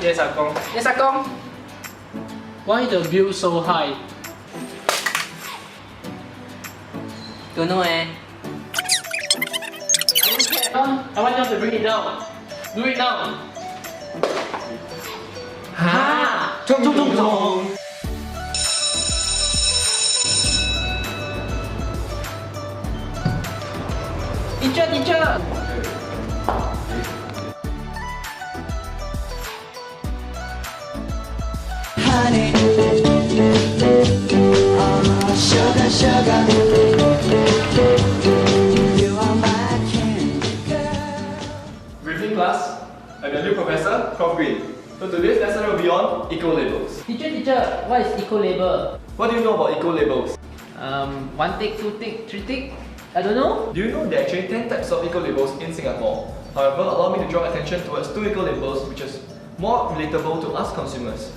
Yes, Akong. Yes, Akong. Why the bill so high? Don't know eh. I want you to bring it down. Do it now. Ha! Chung chung chung chung. Teacher. Honey, sugar, you are my candy girl. Good evening class, I'm your new professor, Prof. Green. So today's lesson will be on eco-labels. Teacher, what is eco-label? What do you know about eco-labels? 1 tick, 2 tick, 3 tick? I don't know. Do you know there are actually 10 types of eco-labels in Singapore? However, allow me to draw attention towards 2 eco-labels which is more relatable to us consumers.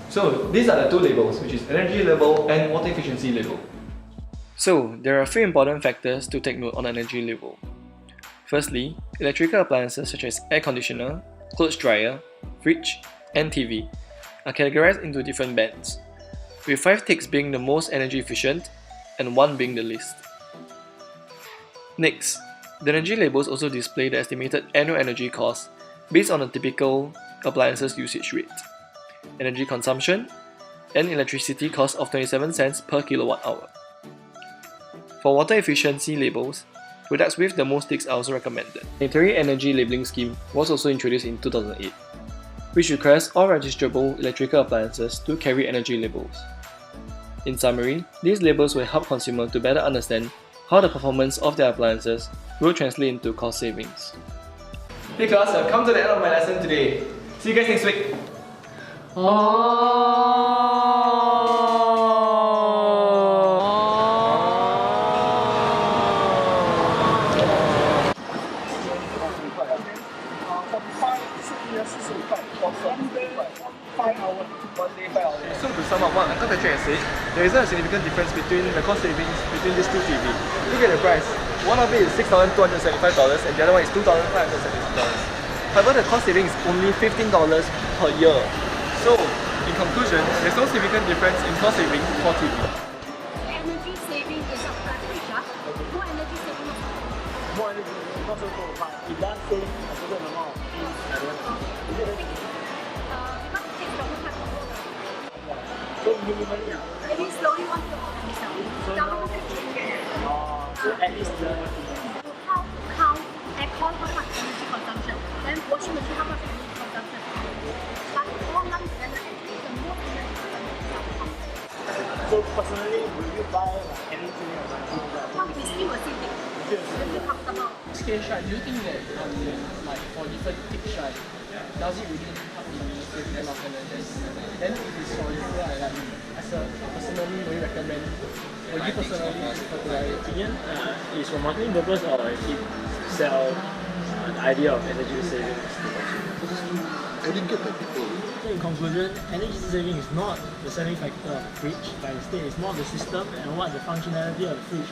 So these are the 2 labels, which is energy label and water efficiency label. So there are 3 important factors to take note on energy label. Firstly, electrical appliances such as air conditioner, clothes dryer, fridge, and TV are categorized into different bands, with 5 ticks being the most energy efficient and 1 being the least. Next, the energy labels also display the estimated annual energy cost based on a typical appliance's usage rate, energy consumption, and electricity cost of 27 cents per kilowatt hour. For water efficiency labels, products with the most ticks are also recommended. The Unitary Energy Labeling Scheme was also introduced in 2008, which requires all registrable electrical appliances to carry energy labels. In summary, these labels will help consumers to better understand how the performance of their appliances will translate into cost savings. Hey class, I've come to the end of my lesson today. See you guys next week. So to sum up what Uncle Patrick has said, there isn't a significant difference between the cost savings between these 2 TV. Look at the price. One of it is $6,275 and the other one is $2,576. However, the cost saving is only $15 per year. So, in conclusion, there's no significant difference in cost saving for TV. Energy saving is a percentage. More energy saving is more energy saving, not so cool, but it does save a certain amount of things. because it takes longer time to work. So minimally, Maybe slowly want to yourself. so at least the How to count aircon how much energy consumption, then washing machine how much energy consumption. But all done together, actually the more energy consumption. so personally, will you buy like anything How we still will see things. Will you comfortable? In this case, right, do you think that like for different ticks, right, does it really help in saving a lot of energy? Then if it's for you, right, like as a personally, will you recommend? Or you personally prefer to buy it? opinion is for marketing purpose or it sell the idea of energy saving to consumers? So in conclusion, energy saving is not the selling factor of the fridge, but instead it's more the system and what the functionality of the fridge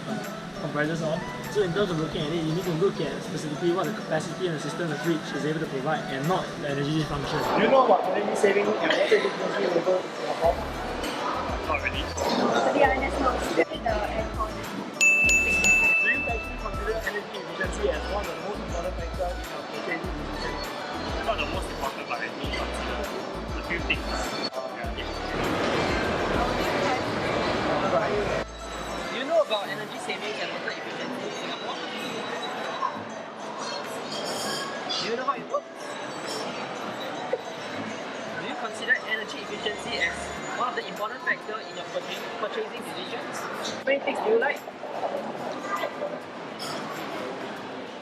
comprises of. So in terms of looking at it, you need to look at specifically what the capacity and the system the fridge is able to provide and not the energy function. Do you know about energy saving and water efficiency level in Singapore? Not really. To be honest, no. Especially the aircon. Do you actually consider energy efficiency as one of the most important factors in our purchasing decision? Not the most important, but I do consider a few things. Do you know about energy savings and water efficiency in Singapore? Do you know how it works? Do you consider energy efficiency as one of the important factors in your purchasing decisions? How many ticks do you like?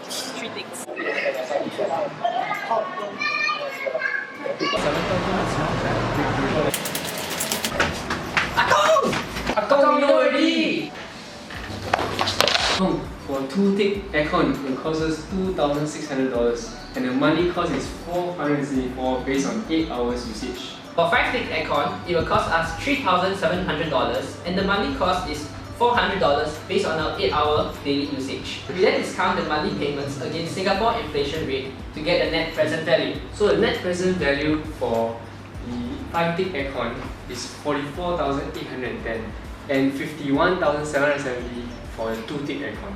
3 ticks. Akong, you know already! For 2 tick aircon, it costs us $2,600 and the monthly cost is $474 based on 8 hours usage. For 5 tick aircon, it will cost us $3,700 and the monthly cost is $400 based on our 8-hour daily usage. We then discount the monthly payments against Singapore inflation rate to to get the net present value. So the net present value for the 5-tick aircon is 44,810 and 51,770 for the 2-tick aircon.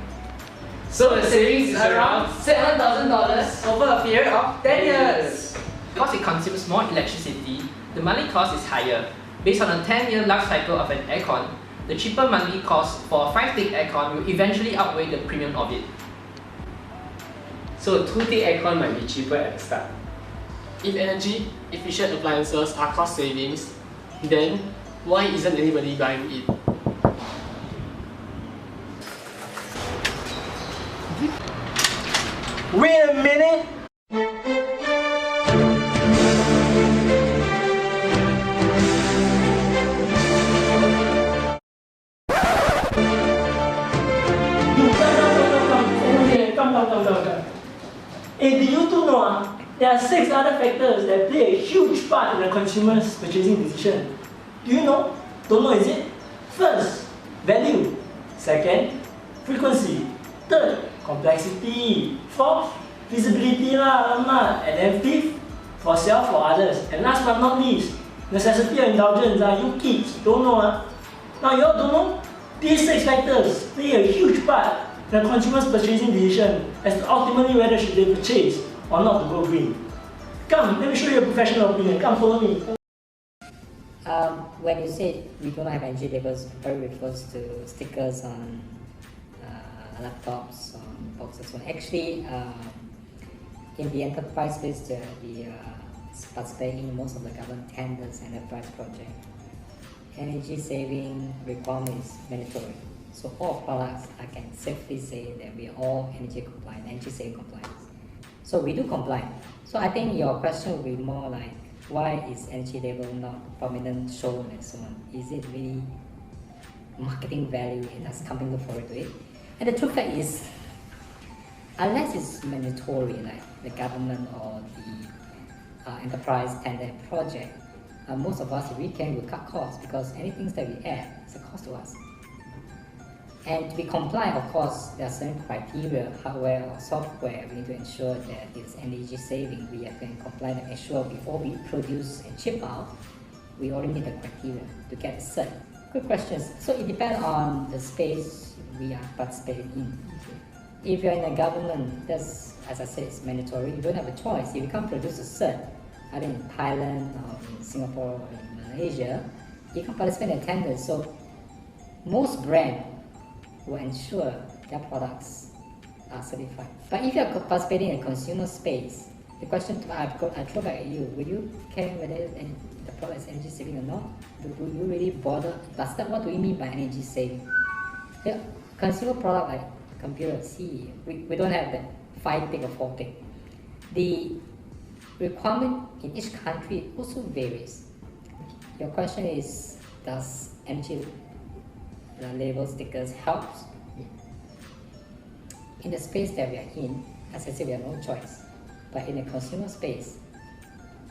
So the savings is around $7,000 over a period of 10 years. Because it consumes more electricity, the monthly cost is higher. Based on a 10-year life cycle of an aircon, the cheaper monthly cost for a 5-tick aircon will eventually outweigh the premium of it. So 2-tick aircon might be cheaper at the start. If energy efficient appliances are cost savings, then why isn't anybody buying it? Wait a minute! Come. Hey, do you two know there are 6 other factors that play a huge part in the consumer's purchasing decision? Do you know? Don't know, is it? First, value. Second, frequency. Third, complexity. Fourth, feasibility and then fifth, for self for others. And last but not least, necessity or indulgence. You kids don't know. Now you all don't know? These 6 factors play a huge part in the consumer's purchasing decision as to ultimately whether should they purchase or not to go green. Come, let me show you a professional opinion. Come, follow me. When you say we don't have energy labels, probably refers to stickers on laptops, on boxes. Actually, in the enterprise space, we participating in most of the government tenders and enterprise projects. Energy saving requirement is mandatory. So all products, I can safely say that we are all energy compliant, energy saving compliant. So we do comply. So I think your question will be more like, why is energy label not prominent shown and so on? Is it really marketing value and does company look forward to it? And the true fact is, unless it's mandatory, like the government or the enterprise tender project, most of us, if we can, will cut costs because anything that we add is a cost to us. And to be compliant, of course, there are certain criteria, hardware or software. We need to ensure that it's energy saving. We have to comply and ensure before we produce and ship out, we already meet the criteria to get the cert. Good questions. So it depends on the space we are participating in. If you're in a government, that's, as I said, it's mandatory. You don't have a choice. If you can't produce a cert, either in Thailand or in Singapore or in Malaysia, you can participate in a tender. So most brands will ensure their products are certified. But if you are participating in a consumer space, the question I throw back at you, will you care whether the product is energy saving or not? Do you really bother? What do we mean by energy saving? Yeah, consumer product like computer, see, we don't have that 5-tick or 4-tick. The requirement in each country also varies. Your question is, does energy label stickers helps? In the space that we are in, as I said, we have no choice. But in the consumer space,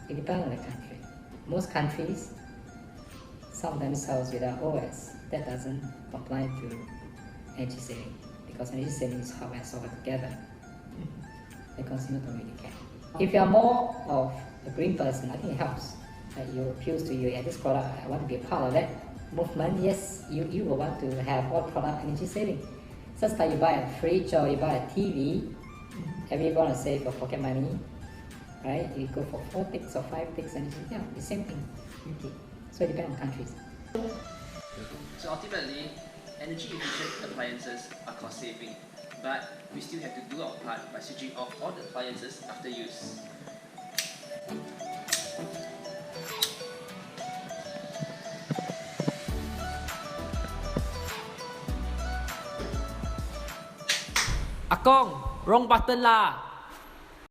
it depends on the country. Most countries, some of them sells without OS. That doesn't comply to energy saving because energy saving is hardware and software together. The consumer don't really care. If you are more of a green person, I think it helps. Like you appeals to you, yeah, this product, I want to be a part of that movement. Yes, you will want to have all product energy saving. Just like you buy a fridge or you buy a TV, everybody want to save your pocket money, right? You go for 4 ticks or 5 ticks and yeah, the same thing. Okay. So it depends on countries. So ultimately, energy efficient appliances are cost saving, but we still have to do our part by switching off all the appliances after use. Akong, wrong button lah!